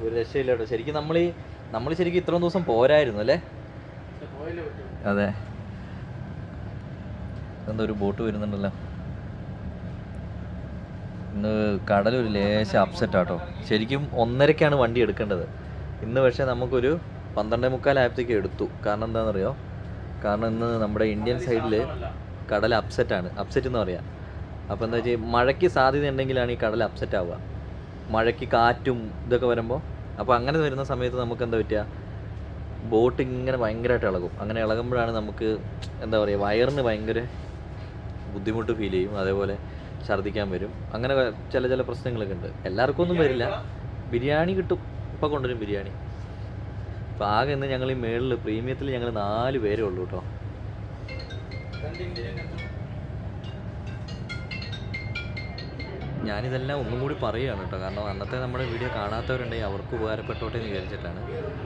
ഒരു രക്ഷയില്ല കേട്ടോ. ശരിക്കും നമ്മൾ ശരിക്കും ഇത്രയും ദിവസം പോരായിരുന്നു അല്ലേ? അതെ. എന്താ ഒരു ബോട്ട് വരുന്നുണ്ടല്ലോ. ഇന്ന് കടലൊരു ലേശം അപ്സെറ്റ് ആട്ടോ. ശരിക്കും 1:30-ക്കാണ് വണ്ടി എടുക്കേണ്ടത്. ഇന്ന് പക്ഷേ നമുക്കൊരു 12:45 ആയപ്പോഴത്തേക്ക് എടുത്തു. കാരണം എന്താണെന്നറിയോ? കാരണം ഇന്ന് നമ്മുടെ ഇന്ത്യൻ സൈഡിൽ കടൽ അപ്സെറ്റ് എന്ന് പറയാം. അപ്പോൾ എന്താ വെച്ചാൽ മഴയ്ക്ക് സാധ്യത ഉണ്ടെങ്കിലാണ് ഈ കടൽ അപ്സെറ്റ് ആവുക, മഴയ്ക്ക് കാറ്റും ഇതൊക്കെ വരുമ്പോൾ. അപ്പോൾ അങ്ങനെ വരുന്ന സമയത്ത് നമുക്ക് എന്താ പറ്റുക, ബോട്ട് ഇങ്ങനെ ഭയങ്കരമായിട്ട് ഇളകും. അങ്ങനെ ഇളകുമ്പോഴാണ് നമുക്ക് എന്താ പറയുക, വയറിന് ഭയങ്കര ബുദ്ധിമുട്ട് ഫീൽ ചെയ്യും, അതേപോലെ ഛർദ്ദിക്കാൻ വരും. അങ്ങനെ ചില പ്രശ്നങ്ങളൊക്കെ ഉണ്ട്. എല്ലാവർക്കും ഒന്നും വരില്ല. ബിരിയാണി കിട്ടും, ഇപ്പോൾ കൊണ്ടുവരും ബിരിയാണി. അപ്പോൾ ആകെ ഇന്ന് ഞങ്ങൾ ഈ മേളിൽ പ്രീമിയത്തിൽ ഞങ്ങൾ 4 പേരേ ഉള്ളൂ കേട്ടോ. ഞാനിതെല്ലാം ഒന്നും കൂടി പറയുകയാണ് കേട്ടോ, കാരണം അന്നത്തെ നമ്മുടെ വീഡിയോ കാണാത്തവരുണ്ടെങ്കിൽ അവർക്ക് ഉപകാരപ്പെട്ടോട്ടെ എന്ന് വിചാരിച്ചിട്ടാണ്.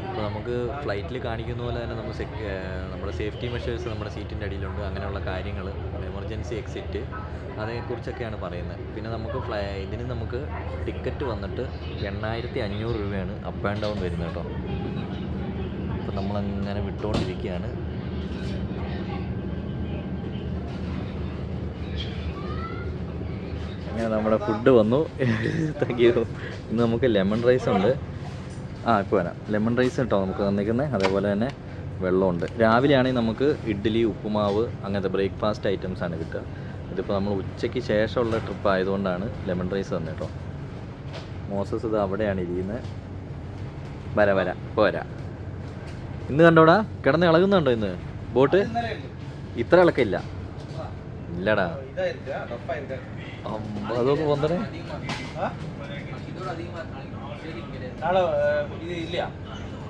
അപ്പോൾ നമുക്ക് ഫ്ലൈറ്റിൽ കാണിക്കുന്ന പോലെ തന്നെ നമ്മുടെ സേഫ്റ്റി മെഷേഴ്സ് നമ്മുടെ സീറ്റിൻ്റെ അടിയിലുണ്ട്. അങ്ങനെയുള്ള കാര്യങ്ങൾ, എമർജൻസി എക്സിറ്റ്, അതേക്കുറിച്ചൊക്കെയാണ് പറയുന്നത്. പിന്നെ നമുക്ക് ഇതിന് നമുക്ക് ടിക്കറ്റ് വന്നിട്ട് 8500 രൂപയാണ് അപ്പ് ആൻഡ് ഡൗൺ വരുന്നത് കേട്ടോ. അപ്പോൾ നമ്മളങ്ങനെ വിട്ടുകൊണ്ടിരിക്കുകയാണ്. അങ്ങനെ നമ്മുടെ ഫുഡ് വന്നു. Thank you. ഇന്ന് നമുക്ക് ലെമൺ റൈസ് ഉണ്ട്. ഇപ്പോൾ വരാം. ലെമൺ റൈസ് കേട്ടോ നമുക്ക് തന്നിരിക്കുന്നത്. അതേപോലെ തന്നെ വെള്ളമുണ്ട്. രാവിലെ ആണെങ്കിൽ നമുക്ക് ഇഡ്ഡലി, ഉപ്പുമാവ്, അങ്ങനത്തെ ബ്രേക്ക്ഫാസ്റ്റ് ഐറ്റംസാണ് കിട്ടുക. ഇതിപ്പോൾ നമ്മൾ ഉച്ചയ്ക്ക് ശേഷമുള്ള ട്രിപ്പ് ആയതുകൊണ്ടാണ് ലെമൺ റൈസ് തന്നെ കേട്ടോ. മോസസ് ഇത് അവിടെയാണ് ഇരിക്കുന്നത്. വരാം ഇപ്പോൾ വരാം. ഇന്ന് കണ്ടോടാ, കിടന്ന് ഇളകുന്നുണ്ടോ ഇന്ന് ബോട്ട്? ഇത്ര ഇളക്കില്ല. ഇല്ലടാ, അതൊക്കെ വന്നേ.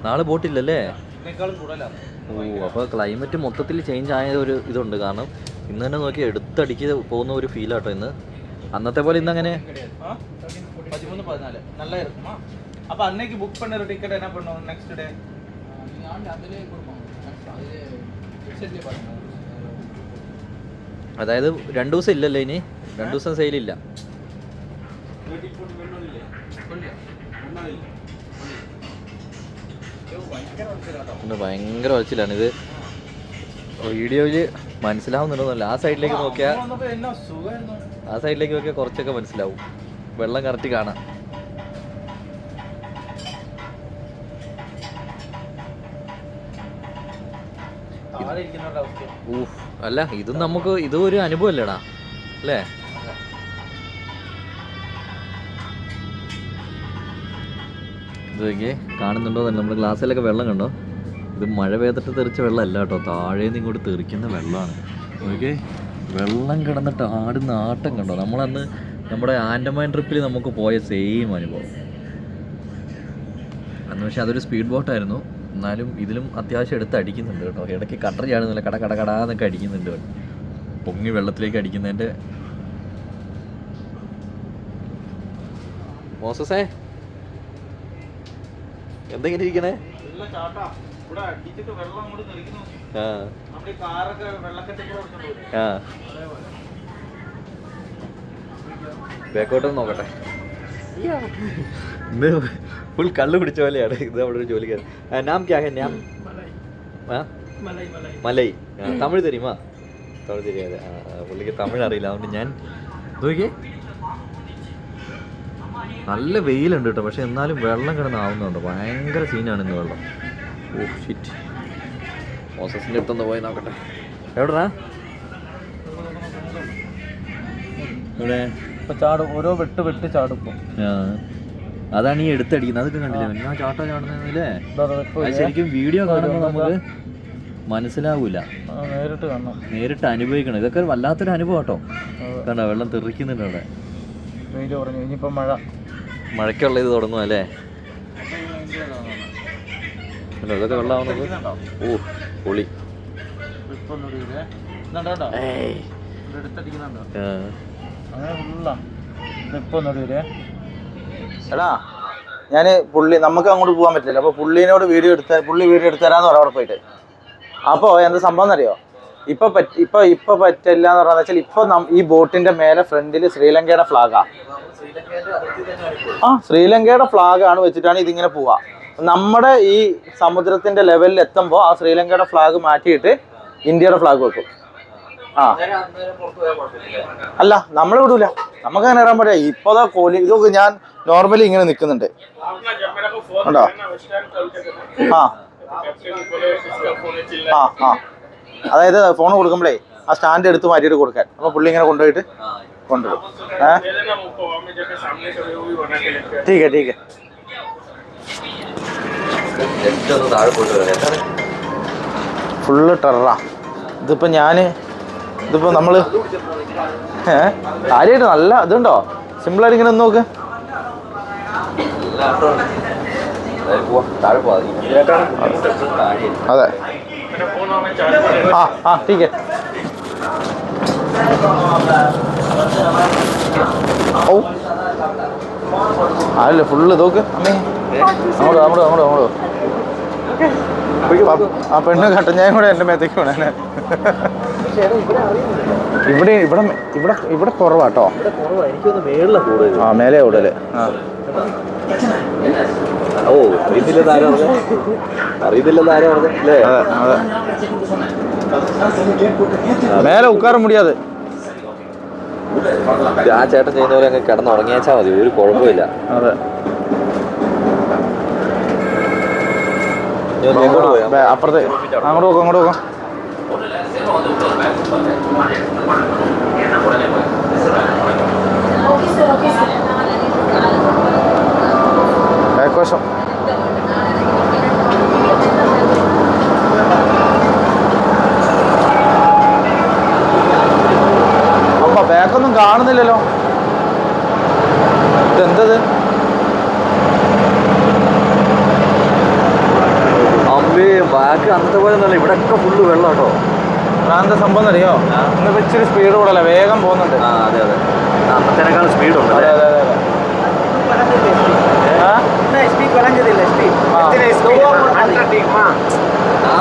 നാളെ ബോട്ടില്ലല്ലേ? ഓ, അപ്പോൾ ക്ലൈമറ്റ് മൊത്തത്തിൽ ചേഞ്ച് ആയ ഒരു ഇതുണ്ട്. കാരണം ഇന്ന് തന്നെ നോക്കി എടുത്തടിക്ക് പോകുന്ന ഒരു ഫീലാട്ടോ ഇന്ന്. അന്നത്തെ പോലെ ഇന്ന് അങ്ങനെ 13-14 நல்லா இருக்குமா? அப்ப அன்னைக்கு புக் பண்ணற டிக்கெட் என்ன பண்ணுவோம் நெக்ஸ்ட் டே? நீங்க அதிலே கொடுப்போம். அதிலே வெப்சைட்லயே பாருங்க. അതായത് 2 ദിവസം ഇല്ലല്ലോ ഇനി, 2 ദിവസം സെയിലില്ല. ഭയങ്കര വരച്ചിലാണ് ഇത്. വീഡിയോയിൽ മനസ്സിലാവുന്നുണ്ടോന്നല്ല. ആ സൈഡിലേക്ക് നോക്കിയാൽ കുറച്ചൊക്കെ മനസ്സിലാവും. വെള്ളം കറക്റ്റ് കാണാം. അല്ല, ഇതും നമുക്ക് ഇതും ഒരു അനുഭവം അല്ലേടാ, അല്ലേ? ഇതൊക്കെ കാണുന്നുണ്ടോ തന്നെ, നമ്മുടെ ഗ്ലാസ്സിലൊക്കെ വെള്ളം കണ്ടോ? ഇത് മഴ പെയ്തിട്ട് തെറിച്ച വെള്ളമല്ല കേട്ടോ, താഴേന്ന് ഇങ്ങോട്ട് തെറിക്കുന്ന വെള്ളമാണ്. ഓക്കെ, വെള്ളം കിടന്നിട്ട് ആടുന്ന ആട്ടം കണ്ടോ? നമ്മളന്ന് നമ്മുടെ ആൻഡമാൻ ട്രിപ്പിൽ നമുക്ക് പോയ സെയിം അനുഭവം അന്ന്. പക്ഷേ അതൊരു സ്പീഡ് ബോട്ടായിരുന്നു. എന്നാലും ഇതിലും അത്യാവശ്യം എടുത്ത് അടിക്കുന്നുണ്ട് കേട്ടോ. ഇടയ്ക്ക് കട്ടർ ചാടുന്നില്ല, കടാന്നൊക്കെ അടിക്കുന്നുണ്ട്. പൊങ്ങി വെള്ളത്തിലേക്ക് അടിക്കുന്നതിൻ്റെ. മോസസേ, എന്തെങ്കിലും ഇരിക്കണേ? ബേക്കോട്ടൊന്ന് നോക്കട്ടെ. ഇന്ന് ഫുൾ കള്ളു പിടിച്ച പോലെയാണ്. ഇത് അവിടെ ഒരു ജോലിക്കാരൻ. നാം ക്യാ ഹെ? നാം മലൈ. തമിഴ് തരുമാ? തമിഴ് தெரியாது. പുള്ളിക്ക് തമിഴ് അറിയില്ല. അതുകൊണ്ട് ഞാൻ നോക്കിയേ, നല്ല വെയിലുണ്ട് കേട്ടോ. പക്ഷെ എന്നാലും വെള്ളം കിടന്നാവുന്നുണ്ട്. ഭയങ്കര സീനാണ് ഇന്ന് വെള്ളം. Oh shit. മോസസിൻ്റെ അടുത്തൊന്ന് പോയി നോക്കട്ടെ. എവിടെടാ? ഇവിടെ ചാടും, ഓരോ വെട്ട് ചാടും. അതാണ് ഈ എടുത്തടിക്കുന്നത്. അതൊക്കെ കണ്ടില്ലേ ഞാൻ ചാടുന്നതില്ലേ? ശരിക്കും വീഡിയോ കാണുമ്പോൾ നമുക്ക് മനസ്സിലാവൂല, നേരിട്ട് അനുഭവിക്കണം. ഇതൊക്കെ വല്ലാത്തൊരു അനുഭവം കേട്ടോ. കണ്ടോ, വെള്ളം തെറിക്കുന്നുണ്ട് അവിടെ. ഇനിയിപ്പോ മഴയ്ക്കുള്ള ഇത് തുടങ്ങും അല്ലേ? ഇതൊക്കെ വെള്ളമാവുന്നത്. ഓ പൊളി. എടാ, ഞാന് നമുക്ക് അങ്ങോട്ട് പോകാൻ പറ്റില്ല. അപ്പൊ പുള്ളി വീഡിയോ എടുത്തരാന്ന് പറയാം അവിടെ പോയിട്ട്. അപ്പൊ എന്താ സംഭവം എന്നറിയോ? ഇപ്പൊ പറ്റില്ല എന്ന് പറഞ്ഞാൽ വെച്ചാൽ ഇപ്പൊ ഈ ബോട്ടിന്റെ മേലെ ഫ്രണ്ടില് ശ്രീലങ്കയുടെ ഫ്ലാഗാ. ശ്രീലങ്കയുടെ ഫ്ലാഗ് ആണ് വെച്ചിട്ടാണ് ഇതിങ്ങനെ പോവാ. നമ്മുടെ ഈ സമുദ്രത്തിന്റെ ലെവലിൽ എത്തുമ്പോൾ ആ ശ്രീലങ്കയുടെ ഫ്ലാഗ് മാറ്റിയിട്ട് ഇന്ത്യയുടെ ഫ്ലാഗ് വെക്കും. അല്ല, നമ്മൾ വിടൂല, നമുക്ക് അങ്ങനെ ഇറാൻ പറ്റില്ല. ഇപ്പതാ ഇതൊക്കെ ഞാൻ നോർമലി ഇങ്ങനെ നിൽക്കുന്നുണ്ട് കണ്ടോ? ആ ആ അതായത് ഫോൺ കൊടുക്കുമ്പോഴേ ആ സ്റ്റാൻഡ് എടുത്ത് മാറ്റിയിട്ട് കൊടുക്കാൻ. അപ്പോൾ പുള്ളി ഇങ്ങനെ കൊണ്ടുപോയിട്ട് കൊണ്ടുവരും. ठीक है ठीक है. ഫുള്ള് ടെററാ ഇതിപ്പോൾ ഇതിപ്പോൾ നമ്മൾ കാര്യമായിട്ട് നല്ല ഇതുണ്ടോ? സിമ്പിളായിട്ട് ഇങ്ങനെ ഒന്ന് നോക്ക്. അതെ ആ ठीक है. ഓ അതല്ലേ ഫുള്ള് നോക്ക് അമ്മേ. അങ്ങോട്ടോ ആ പെണ്ണ് കട്ടൻ ചായ കൂടെ എൻ്റെ മേത്തേക്ക് വേണേ. ഇവിടെ കുറവാട്ടോ. ആ മേലെ കൂടുതൽ. ആ ഓ അറിയത്തില്ലെന്നാരോ അല്ലേ? അതെ മേലെ ഉட்கார முடியாது. ആ ചേട്ടൻ ചെയ്യുന്ന പോലെ അങ്ങ് കിടന്നുറങ്ങിയാച്ചാൽ മതി, ഒരു കുഴപ്പമില്ല. അതെ അപ്പുറത്ത് അങ്ങോട്ട് നോക്കാം. ബാക്കോശം അപ്പൊ ബാക്കൊന്നും കാണുന്നില്ലല്ലോ. ഇതെന്തത്? ബാക്ക് അന്നത്തെ പോലെ ഒന്നല്ല, ഇവിടെ ഒക്കെ ഫുള്ള് വെള്ളം കേട്ടോ. എന്താ സംഭവം അറിയോ? ഇന്നിപ്പോ ഇച്ചിരി സ്പീഡ് കൂടല്ല, വേഗം പോകുന്നുണ്ട്. അതെ അന്നത്തേനേക്കാൾ സ്പീഡുണ്ട്. അതെ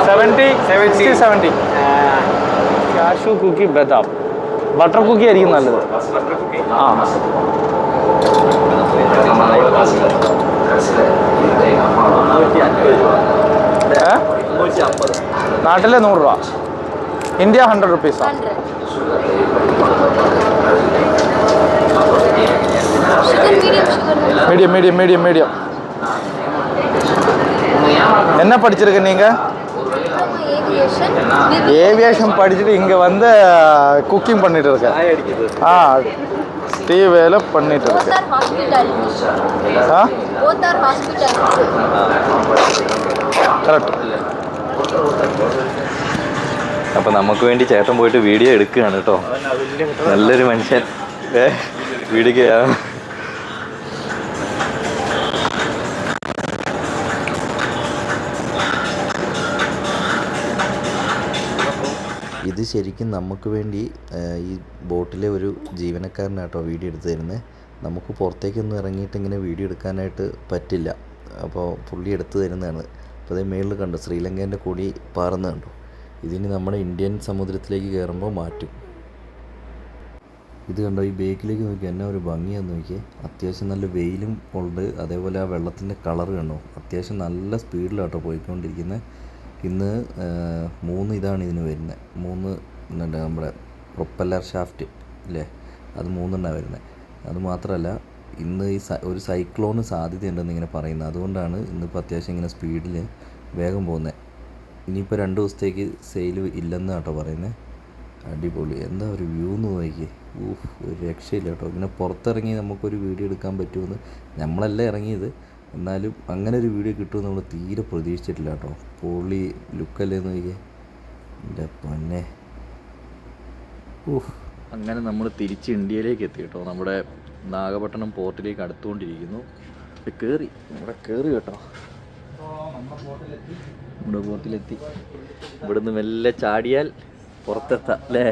70 കാഷ്യൂ കുക്കി ബദാം ബട്ടർ കുക്കി ആയിരിക്കും നല്ലത്. ആ നാട്ടിലെ 100 രൂപ, ഇന്ത്യ 100 റുപ്പീസാണ്. மீடியம். என்ன படிச்சிருக்க நீங்க? ஏவியேஷன் படிச்சுட்டு இங்க வந்து குக்கிங் பண்ணிட்டு இருக்க. ஆ டீ வேலை பண்ணிட்டு இருக்க. കറക്റ്റ്. അപ്പം നമുക്ക് വേണ്ടി ചേട്ടൻ പോയിട്ട് വീഡിയോ എടുക്കുകയാണ് കേട്ടോ. നല്ലൊരു മനുഷ്യൻ. വീഡിയോ ഇത് ശരിക്കും നമുക്ക് വേണ്ടി ഈ ബോട്ടിലെ ഒരു ജീവനക്കാരനാട്ടോ വീഡിയോ എടുത്ത് തരുന്നത്. നമുക്ക് പുറത്തേക്കൊന്നും ഇറങ്ങിയിട്ട് ഇങ്ങനെ വീഡിയോ എടുക്കാനായിട്ട് പറ്റില്ല. അപ്പോൾ പുള്ളി എടുത്ത് തരുന്നതാണ്. അപ്പോൾ അതേ മേളിൽ കണ്ടോ ശ്രീലങ്കേൻ്റെ കൊടി പാറുന്ന കണ്ടോ. ഇതിന് നമ്മുടെ ഇന്ത്യൻ സമുദ്രത്തിലേക്ക് കയറുമ്പോൾ മാറ്റും. ഇത് കണ്ടോ, ഈ ബേക്കിലേക്ക് നോക്കി എന്നാ ഒരു ഭംഗിയാന്ന് നോക്കിയേ. അത്യാവശ്യം നല്ല വെയിലും ഉണ്ട്. അതേപോലെ ആ വെള്ളത്തിൻ്റെ കളർ കണ്ടോ, അത്യാവശ്യം നല്ല സ്പീഡിലാട്ടോ പോയിക്കൊണ്ടിരിക്കുന്നത്. ഇന്ന് 3 ഇതാണ് ഇതിന് വരുന്നത്. 3 നമ്മുടെ പ്രൊപ്പല്ലർ ഷാഫ്റ്റ് ഇല്ലേ, അത് 3 വരുന്നത്. അതുമാത്രമല്ല ഇന്ന് ഈ ഒരു സൈക്ലോണ് സാധ്യതയുണ്ടെന്ന് ഇങ്ങനെ പറയുന്നത്. അതുകൊണ്ടാണ് ഇന്നിപ്പോൾ അത്യാവശ്യം ഇങ്ങനെ സ്പീഡിൽ വേഗം പോകുന്നത്. ഇനിയിപ്പോൾ 2 ദിവസത്തേക്ക് സെയിൽ ഇല്ലെന്ന് കേട്ടോ പറയുന്നത്. അടിപൊളി, എന്താ ഒരു വ്യൂ എന്ന് നോക്കി. ഒരു രക്ഷയില്ല കേട്ടോ. ഇങ്ങനെ പുറത്തിറങ്ങി നമുക്കൊരു വീഡിയോ എടുക്കാൻ പറ്റുമെന്ന് നമ്മളല്ല ഇറങ്ങിയത്, എന്നാലും അങ്ങനെ ഒരു വീഡിയോ കിട്ടുമെന്ന് നമ്മൾ തീരെ പ്രതീക്ഷിച്ചിട്ടില്ല കേട്ടോ. പൊളി ലുക്കല്ലേ നോക്കിയേ എൻ്റെ പൊന്നെ. അങ്ങനെ നമ്മൾ തിരിച്ച് ഇന്ത്യയിലേക്ക് എത്തി കേട്ടോ. നമ്മുടെ നാഗപട്ടണം പോർട്ടിലേക്ക് അടുത്തുകൊണ്ടിരിക്കുന്നു. ഇവിടെ കയറി കേട്ടോ. നമ്മുടെ പോർട്ടിലെത്തി. ഇവിടുന്ന് മെല്ലെ ചാടിയാൽ പുറത്തെത്താം അല്ലേ?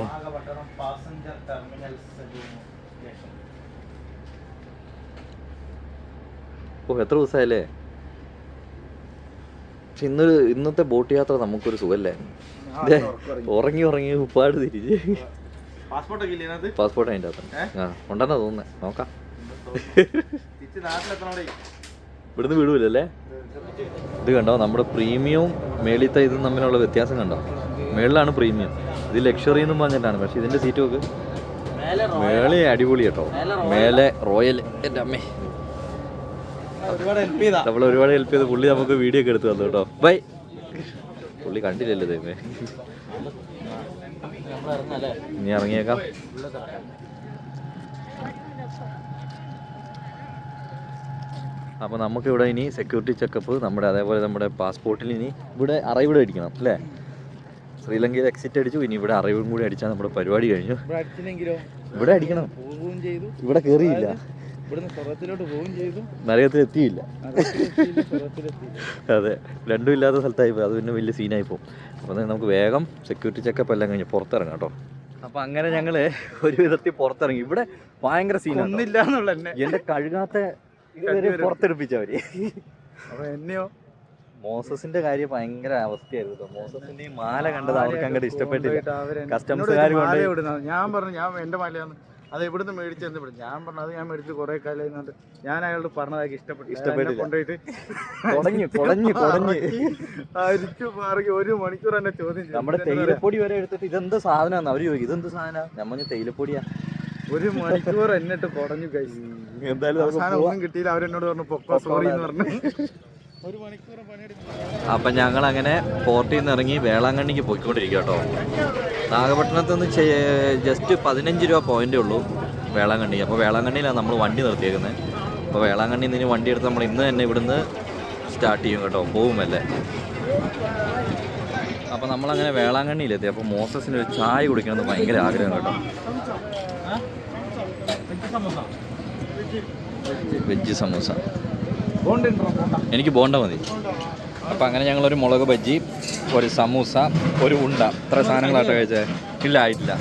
എത്ര ദിവസമായല്ലേ? പക്ഷെ ഇന്നത്തെ ബോട്ട് യാത്ര നമുക്കൊരു സുഖല്ലേ. ഉറങ്ങി ഉപ്പാട് തിരിച്ച്. പാസ്പോർട്ട് അതിൻ്റെ അകത്ത് ഉണ്ടെന്നാ തോന്നുന്നത്. നോക്കാം. ഇവിടുന്ന് വിടൂലല്ലേ? ഇത് കണ്ടോ, നമ്മുടെ പ്രീമിയവും മേളിത്തെ ഇതും തമ്മിലുള്ള വ്യത്യാസം കണ്ടോ. മേളിലാണ് പ്രീമിയം, ഇത് ലക്ഷറി എന്നും പറഞ്ഞിട്ടാണ്. പക്ഷെ ഇതിൻ്റെ സീറ്റ് നോക്ക്, മേളി അടിപൊളി കേട്ടോ. മേലെ റോയൽ. എൻ്റെ അമ്മേ, നമ്മൾ ഒരുപാട് ഹെൽപ്പ് ചെയ്ത് പുള്ളി നമുക്ക് വീഡിയോ ഒക്കെ എടുത്ത് തന്നു കേട്ടോ. ബൈ. പുള്ളി കണ്ടില്ലല്ലോ ദൈവമേ. നമ്മൾ ഇറങ്ങല്ലേ? ഇനി ഇറങ്ങിയേക്കാം. അപ്പോൾ നമുക്കിവിടെ ഇനി സെക്യൂരിറ്റി ചെക്കപ്പ് അതേപോലെ നമ്മുടെ പാസ്പോർട്ടിൽ ഇനി ഇവിടെ അറൈവ്ഡ് അടിക്കണം അല്ലേ? ശ്രീലങ്കയിൽ എക്സിറ്റ് അടിച്ചു, ഇനി ഇവിടെ അറൈവും കൂടി അടിച്ചാൽ നമ്മുടെ പരിപാടി കഴിഞ്ഞു. ഇവിടെ അടിക്കണം, ഇവിടെ കയറിയില്ല, നരകത്തിൽ എത്തിയില്ല. അതെ, രണ്ടും ഇല്ലാത്ത സ്ഥലത്തായി പോയി, അത് പിന്നെ വലിയ സീനായി പോകും. അപ്പോൾ നമുക്ക് വേഗം സെക്യൂരിറ്റി ചെക്കപ്പ് എല്ലാം കഴിഞ്ഞ് പുറത്തിറങ്ങാം കേട്ടോ. അപ്പോൾ അങ്ങനെ ഞങ്ങൾ ഒരു വിധത്തിൽ പുറത്തിറങ്ങി. ഇവിടെ ഭയങ്കര സീനൊന്നുമില്ല എന്നുള്ള എൻ്റെ കഴുകാത്ത പുറത്തെടുപ്പിച്ചവര്. അപ്പോൾ എന്നെയോ മോസസിന്റെ കാര്യം ഭയങ്കര അവസ്ഥയായിരുന്നു. മോസസിന്റെ ഈ മാല കണ്ടത് അവർക്ക് അങ്ങോട്ട് ഇഷ്ടപ്പെട്ടില്ല. കസ്റ്റംസുകാർ ഞാൻ പറഞ്ഞു ഞാൻ എന്റെ മാലയാണ്, അത് എവിടുന്ന് മേടിച്ചെന്ന് പറഞ്ഞു. ഞാൻ പറഞ്ഞു അത് ഞാൻ മേടിച്ച് കുറെ കാലം ഞാൻ അയാളോട് പറഞ്ഞതാക്കി ഇഷ്ടപ്പെട്ടില്ല. കൊണ്ടുപോയിട്ട് അരിച്ചു ഒരു മണിക്കൂർ തന്നെ ചോദ്യം. നമ്മുടെ തേയിലപ്പൊടി വരെ എടുത്തിട്ട് ഇതെന്ത് സാധനമാണ് അവര് ചോദിക്കും. ഇതെന്ത് സാധനം? നമ്മൾ തേയിലപ്പൊടിയാ. ഒരു മണിക്കൂർ എന്നിട്ട് കുടഞ്ഞു കഴിച്ചു. എന്തായാലും ഒന്നും കിട്ടിയില്ല. അവരെന്നോട് പറഞ്ഞു പൊക്കോ സോറി എന്ന് പറഞ്ഞു. ഒരു മണിക്കൂർ പണിയെടുക്കും. അപ്പം ഞങ്ങൾ അങ്ങനെ പോർട്ടിൽ നിന്ന് ഇറങ്ങി വേളാങ്കണ്ണിക്ക് പോയിക്കൊണ്ടിരിക്കുക കേട്ടോ. നാഗപട്ടണത്ത് നിന്ന് ജസ്റ്റ് 15 രൂപ പോയിൻ്റേ ഉള്ളൂ വേളാങ്കണ്ണി. അപ്പോൾ വേളാങ്കണ്ണിയിലാണ് നമ്മൾ വണ്ടി നിർത്തിയേക്കുന്നത്. അപ്പോൾ വേളാങ്കണ്ണിയിൽ നിന്ന് വണ്ടി എടുത്ത് നമ്മൾ ഇന്ന് തന്നെ ഇവിടുന്ന് സ്റ്റാർട്ട് ചെയ്യും കേട്ടോ, പോകുമല്ലേ. അപ്പോൾ നമ്മളങ്ങനെ വേളാങ്കണ്ണിയിലെത്തി. അപ്പോൾ മോസസിന് ഒരു ചായ കുടിക്കണമെന്ന് ഭയങ്കര ആഗ്രഹം കേട്ടോ. വെജ് സമൂസ. എനിക്ക് ബോണ്ട മതി. അപ്പം അങ്ങനെ ഞങ്ങളൊരു മുളക് ബജ്ജി, ഒരു സമൂസ, ഒരു ഉണ്ട, ഇത്ര സാധനങ്ങളാട്ടോ കഴിച്ചത്. ഇല്ല, ആയിട്ടില്ല.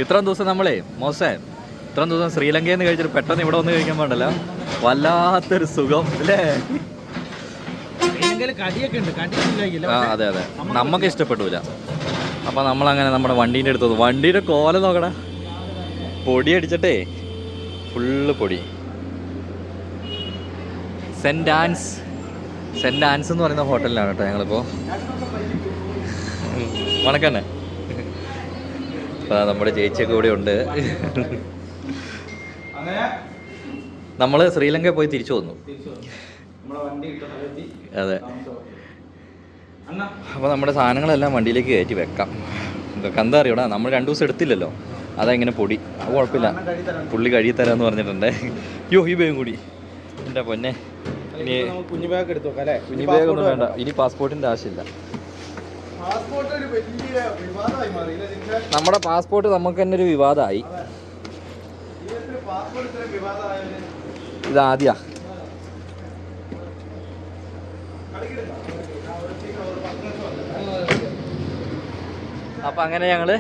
ഇത്രയും ദിവസം നമ്മളെ ഇത്രയും ദിവസം ശ്രീലങ്കയിൽ നിന്ന് കഴിച്ചിട്ട് പെട്ടെന്ന് ഇവിടെ വന്ന് കഴിക്കാൻ പാടില്ല. വല്ലാത്തൊരു സുഖം അല്ലേ? ആ അതെ, നമുക്ക് ഇഷ്ടപ്പെട്ടില്ല. അപ്പം നമ്മളങ്ങനെ നമ്മുടെ വണ്ടീൻ്റെ അടുത്ത് വണ്ടീൻ്റെ കോല നോക്കണേ, പൊടി അടിച്ചിട്ടേ ഫുള്ള് പൊടി. സെൻറ്റ് ആൻസ് എന്ന് പറയുന്ന ഹോട്ടലിലാണ് കേട്ടോ ഞങ്ങളിപ്പോൾ. വണക്കന്നെ. നമ്മുടെ ചേച്ചിയൊക്കെ ഇവിടെ ഉണ്ട്. നമ്മൾ ശ്രീലങ്ക പോയി തിരിച്ചു വന്നു. അതെ. അപ്പോൾ നമ്മുടെ സാധനങ്ങളെല്ലാം വണ്ടിയിലേക്ക് കയറ്റി വെക്കാം. ഇതൊക്കെ എന്താ അറിയൂടാ, നമ്മൾ 2 ദിവസം എടുത്തില്ലല്ലോ, അതെങ്ങനെ പൊടി. അത് കുഴപ്പമില്ല, പുള്ളി കഴുകിത്തരാന്ന് പറഞ്ഞിട്ടുണ്ട്. യോ ഈ ബാഗും കൂടി എൻ്റെ പൊന്നെ. ഇനി കുഞ്ഞു ബാഗ് എടുത്തു നോക്കാം അല്ലേ? കുഞ്ഞു ബാഗ് ഒന്നും വേണ്ട, ഇനി പാസ്പോർട്ടിൻ്റെ ആവശ്യമില്ല. നമ്മുടെ പാസ്പോർട്ട് നമുക്ക് തന്നെ ഒരു വിവാദമായി. ഇതാദ്യ അപ്പം അങ്ങനെ ഞങ്ങൾ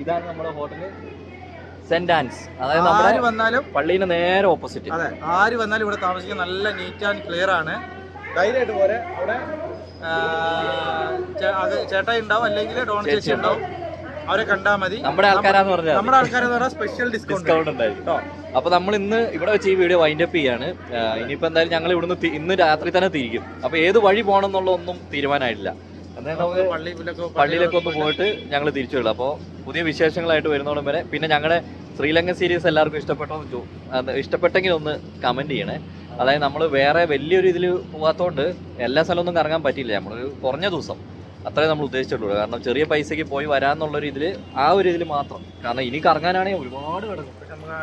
ഇതാണ് നമ്മുടെ ഹോട്ടല് സെന്റ് ആൻസ്. അതായത് നമ്മുടെ വന്നാലും പള്ളിയുടെ നേരെ ഓപ്പോസിറ്റ്. അതെ, ആര് വന്നാലും ഇവിടെ താമസിക്കാൻ നല്ല നീറ്റ് ആൻഡ് ക്ലിയർ ആണ്. ധൈര്യമായിട്ട് പോരെ. അവിടെ ചേട്ടായി ഉണ്ടാവും, അല്ലെങ്കിൽ ഡോൺ ചേച്ചി ഉണ്ടാവും. അവരെ കണ്ടാൽ മതി. നമ്മുടെ ആൾക്കാരാന്ന് പറഞ്ഞാൽ സ്പെഷ്യൽ ഡിസ്കൗണ്ട് ഉണ്ടായിരിക്കും. അപ്പൊ നമ്മൾ ഇന്ന് ഇവിടെ വെച്ച് ഈ വീഡിയോ വൈൻഡ് അപ്പ് ചെയ്യാണ്. ഇനിയിപ്പോ എന്തായാലും ഞങ്ങൾ ഇവിടുന്ന് ഇന്ന് രാത്രി തന്നെ തിരിക്കും. അപ്പൊ ഏത് വഴി പോകണം എന്നുള്ള ഒന്നും തീരുമാനമായിട്ടില്ല. എന്തായാലും നമുക്ക് പള്ളിയിലേക്ക് ഒന്ന് പോയിട്ട് ഞങ്ങൾ തിരിച്ചു വിടാം. അപ്പോൾ പുതിയ വിശേഷങ്ങളായിട്ട് വരുന്നോടും വരെ. പിന്നെ ഞങ്ങളുടെ ശ്രീലങ്കൻ സീരീസ് എല്ലാവർക്കും ഇഷ്ടപ്പെട്ടെങ്കിൽ ഒന്ന് കമൻറ്റ് ചെയ്യണേ. അതായത് നമ്മൾ വേറെ വലിയൊരു ഇതിൽ പോകാത്തതുകൊണ്ട് എല്ലാ സ്ഥലമൊന്നും കറങ്ങാൻ പറ്റിയില്ല. നമ്മളൊരു കുറഞ്ഞ ദിവസം അത്രേ നമ്മൾ ഉദ്ദേശിച്ചിട്ടുള്ളൂ. കാരണം ചെറിയ പൈസയ്ക്ക് പോയി വരാമെന്നുള്ളൊരു ഇതിൽ ആ ഒരു ഇതിൽ മാത്രം. കാരണം ഇനി കറങ്ങാനാണെങ്കിൽ ഒരുപാട് കിടക്കും. പക്ഷെ നമുക്ക്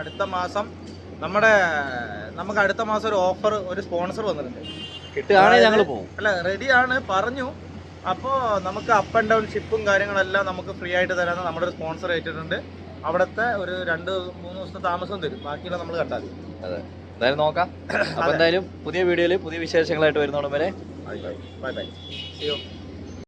അടുത്ത മാസം ഒരു ഓഫർ, ഒരു സ്പോൺസർ വന്നിട്ടുണ്ട്. കിട്ടുകയാണെങ്കിൽ ഞങ്ങൾ പോകും. അല്ല, റെഡിയാണ് പറഞ്ഞു. അപ്പോൾ നമുക്ക് അപ്പ് ആൻഡ് ഡൗൺ ഷിപ്പും കാര്യങ്ങളെല്ലാം നമുക്ക് ഫ്രീ ആയിട്ട് തരാമെന്ന് നമ്മുടെ ഒരു സ്പോൺസർ ഏറ്റിട്ടുണ്ട്. അവിടുത്തെ ഒരു 2-3 ദിവസത്തെ താമസം തരും. ബാക്കിയുള്ള നമ്മൾ കണ്ടാൽ മതി. അതെ, എന്തായാലും നോക്കാം. അപ്പോൾ എന്തായാലും പുതിയ വീഡിയോയിൽ പുതിയ വിശേഷങ്ങളായിട്ട് വരുന്നോടും വരെ ബൈ ബൈ. See you.